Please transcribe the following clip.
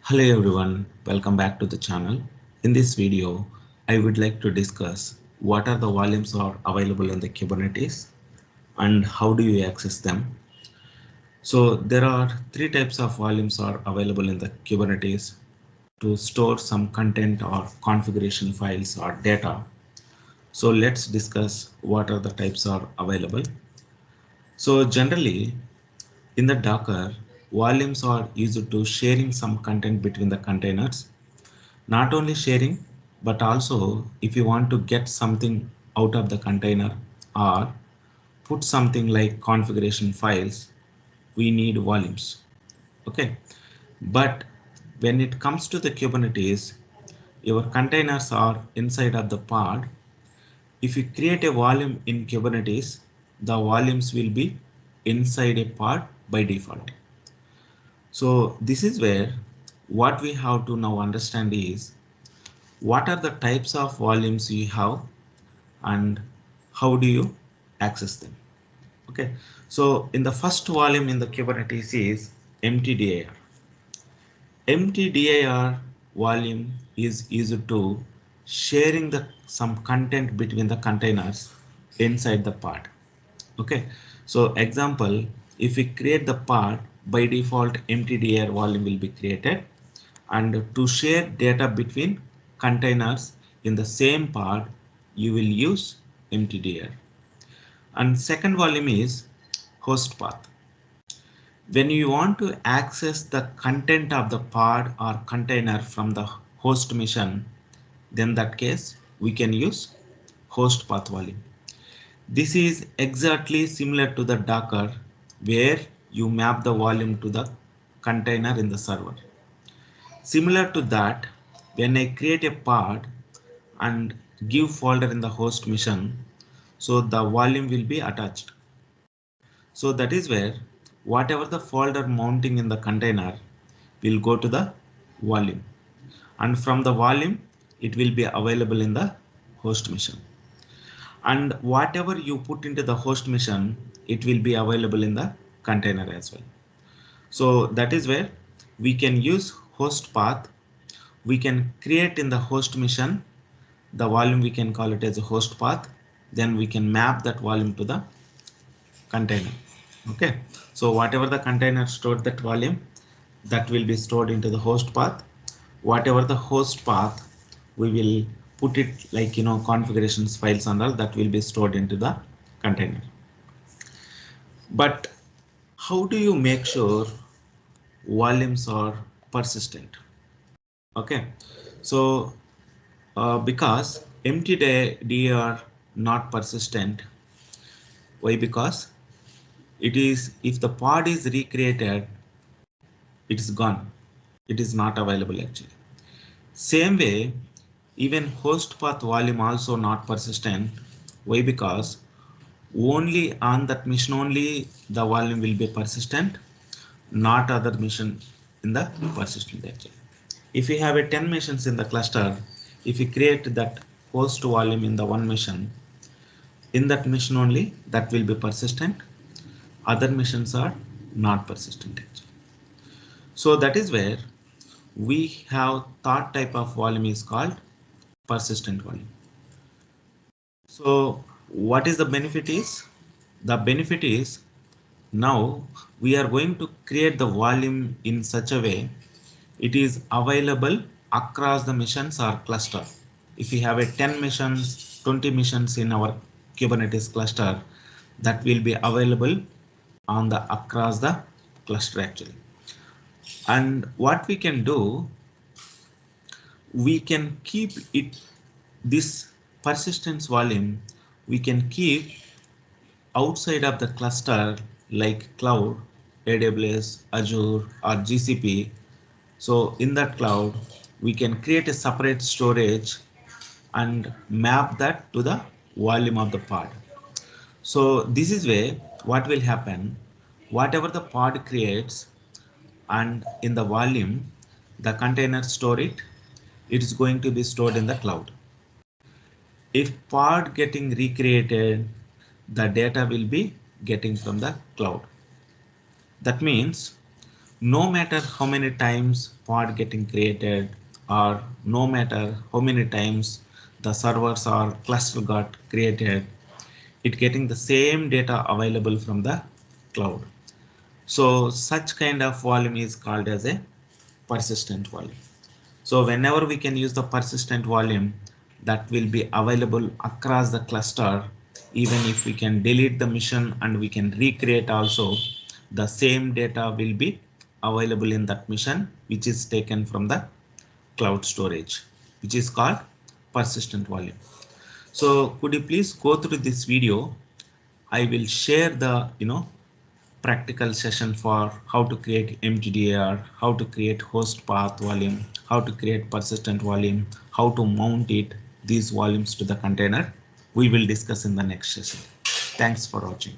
Hello everyone, welcome back to the channel. In this video, I would like to discuss what are the volumes are available in the Kubernetes and how do you access them. So there are three types of volumes are available in the Kubernetes to store some content or configuration files or data. So let's discuss what are the types are available. So generally in the Docker, volumes are used to sharing some content between the containers. Not only sharing, but also if you want to get something out of the container or put something like configuration files, we need volumes. Okay. But when it comes to the Kubernetes, your containers are inside of the pod. If you create a volume in Kubernetes, the volumes will be inside a pod by default. So this is where what we have to now understand is what are the types of volumes you have and how do you access them. Okay, so in the first volume in the Kubernetes is Emptydir. Emptydir volume is used to sharing the some content between the containers inside the pod. Okay, so example, if we create the pod, by default Emptydir volume will be created, and to share data between containers in the same pod you will use Emptydir. And second volume is HostPath. When you want to access the content of the pod or container from the host machine, then that case we can use HostPath volume. This is exactly similar to the Docker where you map the volume to the container in the server. Similar to that, when I create a pod and give folder in the host machine, so the volume will be attached. So that is where whatever the folder mounting in the container will go to the volume, and from the volume it will be available in the host machine, and whatever you put into the host machine it will be available in the container as well. So that is where we can use host path. We can create in the host machine the volume, we can call it as a host path, then we can map that volume to the container. Okay, so whatever the container stored that volume, that will be stored into the host path. Whatever the host path, we will put it like configurations files and all that will be stored into the container. But how do you make sure volumes are persistent? Okay, so because empty they are not persistent. Why? Because it is, if the pod is recreated, it is gone. It is not available actually. Same way, even host path volume also not persistent. Why? Because only on that machine only the volume will be persistent, not other machine in the persistent actually. If you have a 10 machines in the cluster, if you create that host volume in the one machine, in that machine only that will be persistent. Other machines are not persistent actually. So that is where we have third type of volume is called persistent volume. So what is the benefit is? The benefit is now we are going to create the volume in such a way it is available across the missions or cluster. If we have a 10 missions, 20 missions in our Kubernetes cluster, that will be available on the across the cluster actually. And what we can do, we can keep it, this persistence volume we can keep outside of the cluster like cloud, AWS, Azure or GCP. So in that cloud we can create a separate storage and map that to the volume of the pod. So this is where what will happen, whatever the pod creates and in the volume the container store it, it is going to be stored in the cloud. If pod getting recreated, the data will be getting from the cloud. That means No matter how many times pod getting created, or no matter how many times the servers or cluster got created, it getting the same data available from the cloud. So such kind of volume is called as a persistent volume. So whenever we can use the persistent volume, that will be available across the cluster. Even if we can delete the mission and we can recreate also, the same data will be available in that mission, which is taken from the cloud storage, which is called persistent volume. So could you please go through this video? I will share the practical session for how to create Emptydir, how to create host path volume, how to create persistent volume, how to mount it, these volumes to the container. We will discuss in the next session. Thanks for watching.